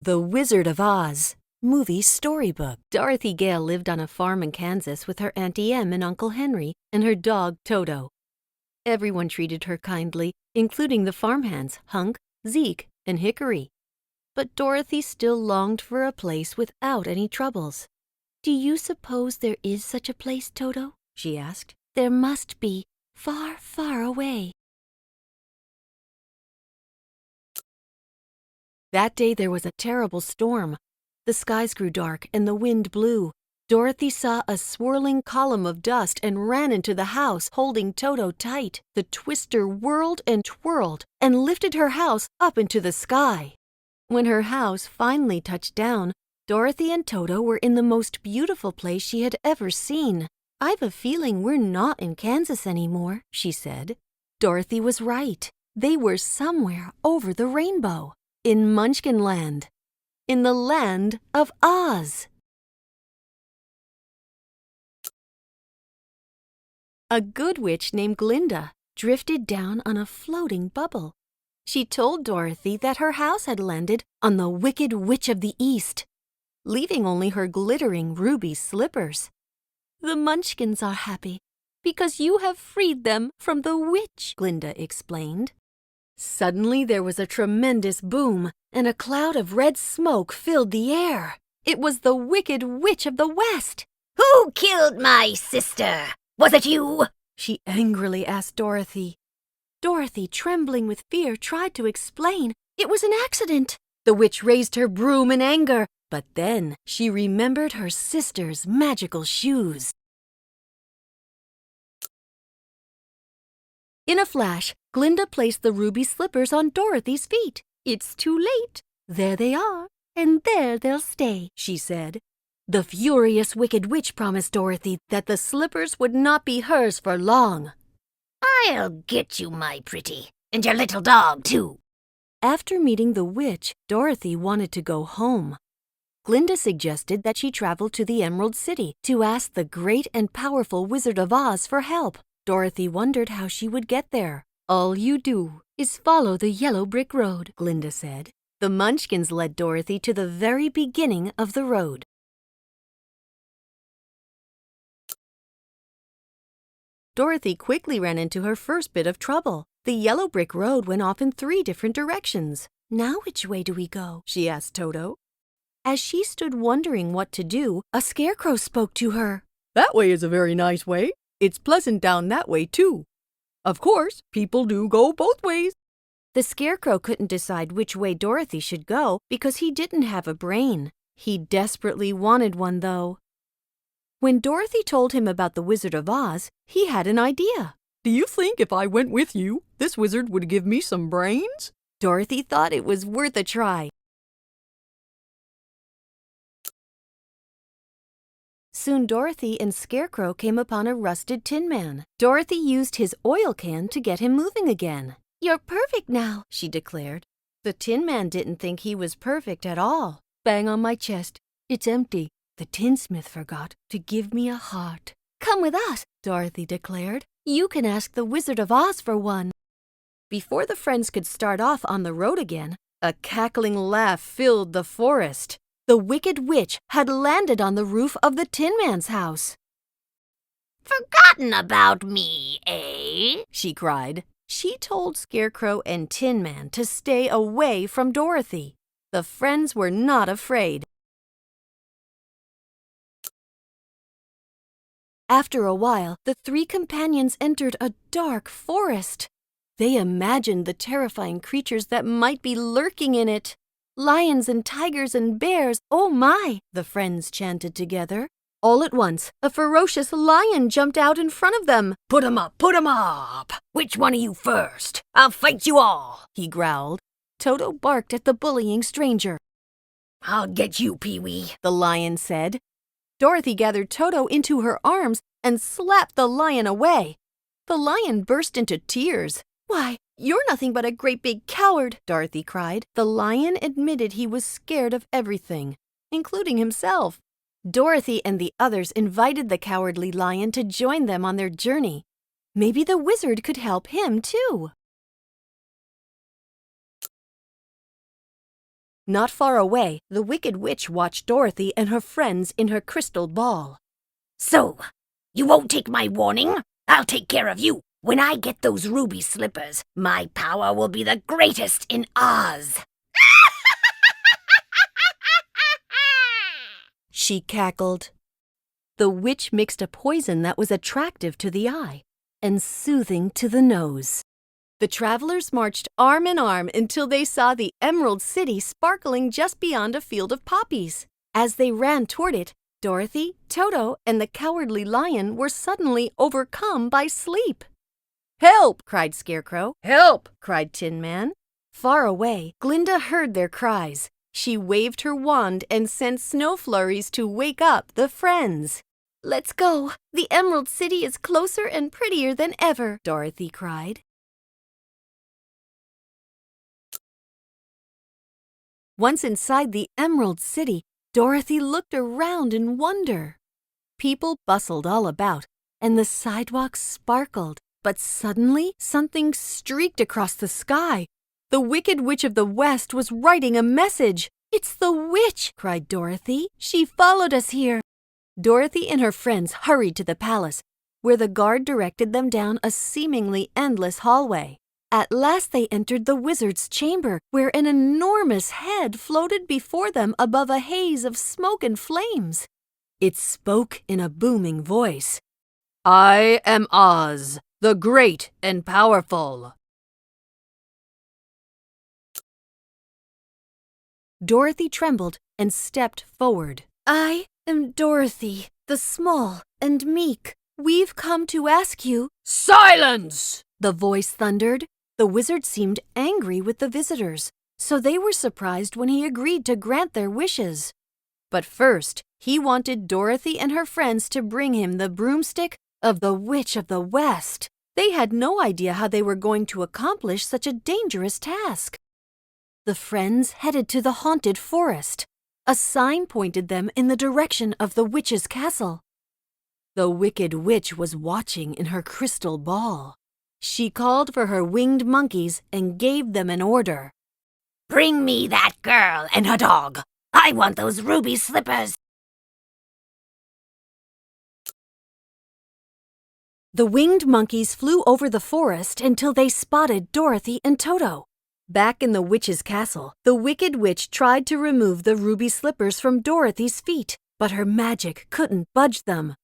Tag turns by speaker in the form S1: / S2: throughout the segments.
S1: The Wizard of Oz Movie Storybook. Dorothy Gale lived on a farm in Kansas with her Auntie Em and Uncle Henry and her dog Toto. Everyone treated her kindly, including the farmhands Hunk, Zeke, and Hickory. But Dorothy still longed for a place without any troubles. "Do you suppose there is such a place, Toto?" she asked. "There must be, far, far away." That day there was a terrible storm. The skies grew dark and the wind blew. Dorothy saw a swirling column of dust and ran into the house, holding Toto tight. The twister whirled and twirled and lifted her house up into the sky. When her house finally touched down, Dorothy and Toto were in the most beautiful place she had ever seen. "I've a feeling we're not in Kansas anymore," she said. Dorothy was right. They were somewhere over the rainbow. In Munchkin Land, in the land of Oz. A good witch named Glinda drifted down on a floating bubble. She told Dorothy that her house had landed on the Wicked Witch of the East, leaving only her glittering ruby slippers. "The Munchkins are happy because you have freed them from the witch," Glinda explained. Suddenly there was a tremendous boom, and a cloud of red smoke filled the air. It was the Wicked Witch of the West.
S2: "Who killed my sister? Was it you?"
S1: she angrily asked Dorothy. Dorothy, trembling with fear, tried to explain. It was an accident. The witch raised her broom in anger, but then she remembered her sister's magical shoes. In a flash, Glinda placed the ruby slippers on Dorothy's feet. "It's too late. There they are, and there they'll stay," she said. The furious Wicked Witch promised Dorothy that the slippers would not be hers for long.
S2: "I'll get you, my pretty, and your little dog, too."
S1: After meeting the witch, Dorothy wanted to go home. Glinda suggested that she travel to the Emerald City to ask the great and powerful Wizard of Oz for help. Dorothy wondered how she would get there. "All you do is follow the yellow brick road," Glinda said. The Munchkins led Dorothy to the very beginning of the road. Dorothy quickly ran into her first bit of trouble. The yellow brick road went off in 3 different directions. "Now which way do we go?" she asked Toto. As she stood wondering what to do, a scarecrow spoke to her.
S3: "That way is a very nice way. It's pleasant down that way, too. Of course, people do go both ways."
S1: The scarecrow couldn't decide which way Dorothy should go because he didn't have a brain. He desperately wanted one, though. When Dorothy told him about the Wizard of Oz, he had an idea.
S3: "Do you think if I went with you, this wizard would give me some brains?"
S1: Dorothy thought it was worth a try. Soon Dorothy and Scarecrow came upon a rusted tin man. Dorothy used his oil can to get him moving again. "You're perfect now," she declared. The tin man didn't think he was perfect at all. "Bang on my chest. It's empty. The tinsmith forgot to give me a heart." "Come with us," Dorothy declared. "You can ask the Wizard of Oz for one." Before the friends could start off on the road again, a cackling laugh filled the forest. The Wicked Witch had landed on the roof of the Tin Man's house.
S2: "Forgotten about me, eh?"
S1: she cried. She told Scarecrow and Tin Man to stay away from Dorothy. The friends were not afraid. After a while, the 3 companions entered a dark forest. They imagined the terrifying creatures that might be lurking in it. "Lions and tigers and bears, oh my!" the friends chanted together. All at once, a ferocious lion jumped out in front of them.
S2: Put 'em up, put 'em up! Which one of you first? I'll fight you all,"
S1: he growled. Toto barked at the bullying stranger.
S2: "I'll get you, Pee-wee,"
S1: the lion said. Dorothy gathered Toto into her arms and slapped the lion away. The lion burst into tears. "Why, you're nothing but a great big coward," Dorothy cried. The lion admitted he was scared of everything, including himself. Dorothy and the others invited the cowardly lion to join them on their journey. Maybe the wizard could help him, too. Not far away, the Wicked Witch watched Dorothy and her friends in her crystal ball.
S2: So, you won't take my warning? I'll take care of you. When I get those ruby slippers, my power will be the greatest in Oz.
S1: She cackled. The witch mixed a poison that was attractive to the eye and soothing to the nose. The travelers marched arm in arm until they saw the Emerald City sparkling just beyond a field of poppies. As they ran toward it, Dorothy, Toto, and the Cowardly Lion were suddenly overcome by sleep. "Help!" cried Scarecrow. "Help!" cried Tin Man. Far away, Glinda heard their cries. She waved her wand and sent snow flurries to wake up the friends. "Let's go! The Emerald City is closer and prettier than ever," Dorothy cried. Once inside the Emerald City, Dorothy looked around in wonder. People bustled all about, and the sidewalks sparkled. But suddenly, something streaked across the sky. The Wicked Witch of the West was writing a message. "It's the witch!" cried Dorothy. "She followed us here." Dorothy and her friends hurried to the palace, where the guard directed them down a seemingly endless hallway. At last they entered the wizard's chamber, where an enormous head floated before them above a haze of smoke and flames. It spoke in a booming voice. "I am Oz, the great and powerful." Dorothy trembled and stepped forward. "I am Dorothy, the small and meek. We've come to ask you—"
S3: Silence!
S1: The voice thundered. The wizard seemed angry with the visitors, so they were surprised when he agreed to grant their wishes. But first, he wanted Dorothy and her friends to bring him the broomstick of the Witch of the West. They had no idea how they were going to accomplish such a dangerous task. The friends headed to the haunted forest. A sign pointed them in the direction of the witch's castle. The Wicked Witch was watching in her crystal ball. She called for her winged monkeys and gave them an order.
S2: Bring me that girl and her dog. I want those ruby slippers.
S1: The winged monkeys flew over the forest until they spotted Dorothy and Toto. Back in the witch's castle, the Wicked Witch tried to remove the ruby slippers from Dorothy's feet, but her magic couldn't budge them.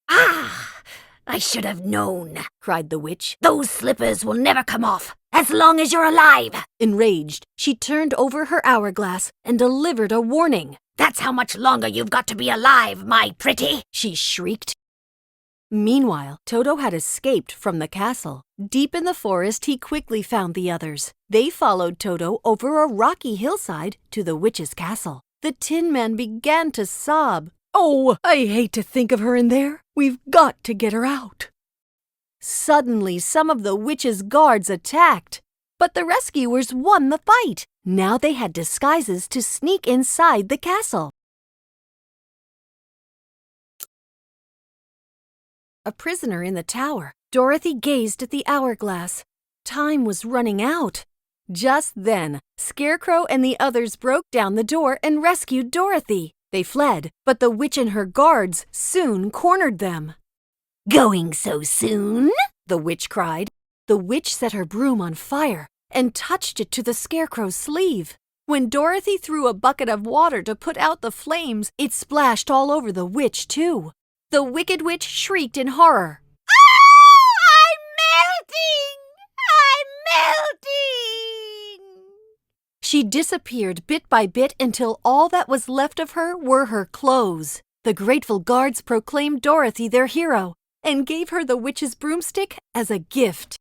S2: Ah! I should have known,
S1: cried the witch.
S2: Those slippers will never come off, as long as you're alive.
S1: Enraged, she turned over her hourglass and delivered a warning.
S2: That's how much longer you've got to be alive, my pretty,
S1: she shrieked. Meanwhile, Toto had escaped from the castle. Deep in the forest, he quickly found the others. They followed Toto over a rocky hillside to the witch's castle. The Tin Man began to sob. "Oh, I hate to think of her in there. We've got to get her out." Suddenly, some of the witch's guards attacked. But the rescuers won the fight. Now they had disguises to sneak inside the castle. A prisoner in the tower, Dorothy gazed at the hourglass. Time was running out. Just then, Scarecrow and the others broke down the door and rescued Dorothy. They fled, but the witch and her guards soon cornered them.
S2: Going so soon?
S1: The witch cried. The witch set her broom on fire and touched it to the Scarecrow's sleeve. When Dorothy threw a bucket of water to put out the flames, it splashed all over the witch, too. The Wicked Witch shrieked in horror.
S2: Ah! I'm melting!
S1: She disappeared bit by bit until all that was left of her were her clothes. The grateful guards proclaimed Dorothy their hero and gave her the witch's broomstick as a gift.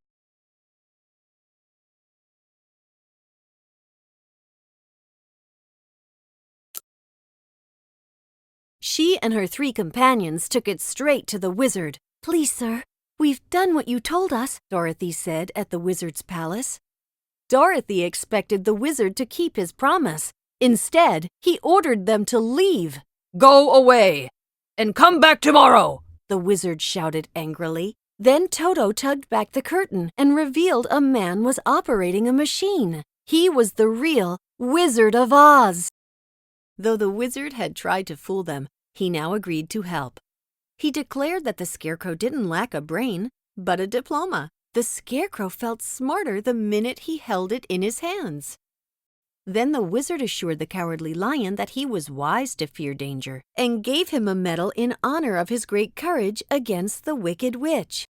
S1: She and her 3 companions took it straight to the wizard. "Please, sir, we've done what you told us," Dorothy said at the wizard's palace. Dorothy expected the wizard to keep his promise. Instead, he ordered them to leave.
S3: "Go away, and come back tomorrow,"
S1: the wizard shouted angrily. Then Toto tugged back the curtain and revealed a man was operating a machine. He was the real Wizard of Oz. Though the wizard had tried to fool them, he now agreed to help. He declared that the Scarecrow didn't lack a brain, but a diploma. The Scarecrow felt smarter the minute he held it in his hands. Then the wizard assured the Cowardly Lion that he was wise to fear danger and gave him a medal in honor of his great courage against the Wicked Witch.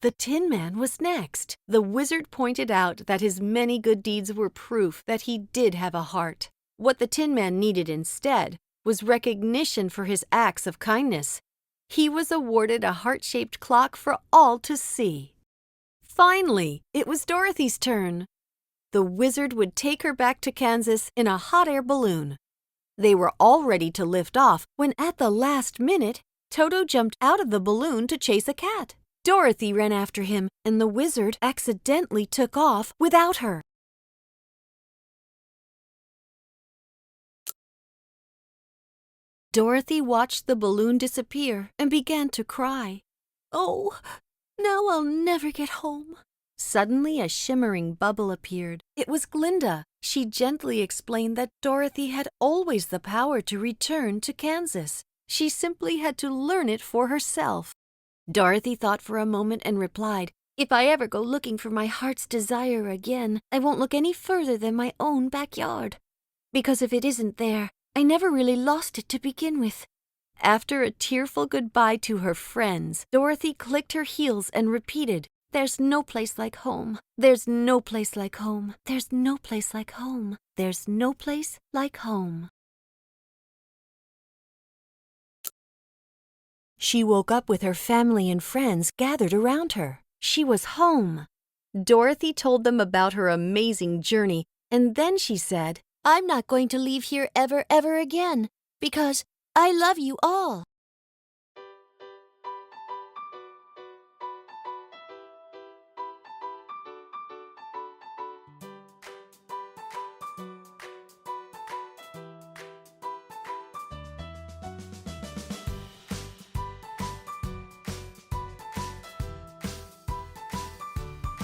S1: The Tin Man was next. The wizard pointed out that his many good deeds were proof that he did have a heart. What the Tin Man needed instead was recognition for his acts of kindness. He was awarded a heart-shaped clock for all to see. Finally, it was Dorothy's turn. The wizard would take her back to Kansas in a hot air balloon. They were all ready to lift off when at the last minute, Toto jumped out of the balloon to chase a cat. Dorothy ran after him, and the wizard accidentally took off without her. Dorothy watched the balloon disappear and began to cry. Oh, now I'll never get home. Suddenly, a shimmering bubble appeared. It was Glinda. She gently explained that Dorothy had always the power to return to Kansas. She simply had to learn it for herself. Dorothy thought for a moment and replied, "If I ever go looking for my heart's desire again, I won't look any further than my own backyard. Because if it isn't there, I never really lost it to begin with." After a tearful goodbye to her friends, Dorothy clicked her heels and repeated, "There's no place like home. There's no place like home. There's no place like home. There's no place like home." She woke up with her family and friends gathered around her. She was home. Dorothy told them about her amazing journey, and then she said, "I'm not going to leave here ever again, because I love you all."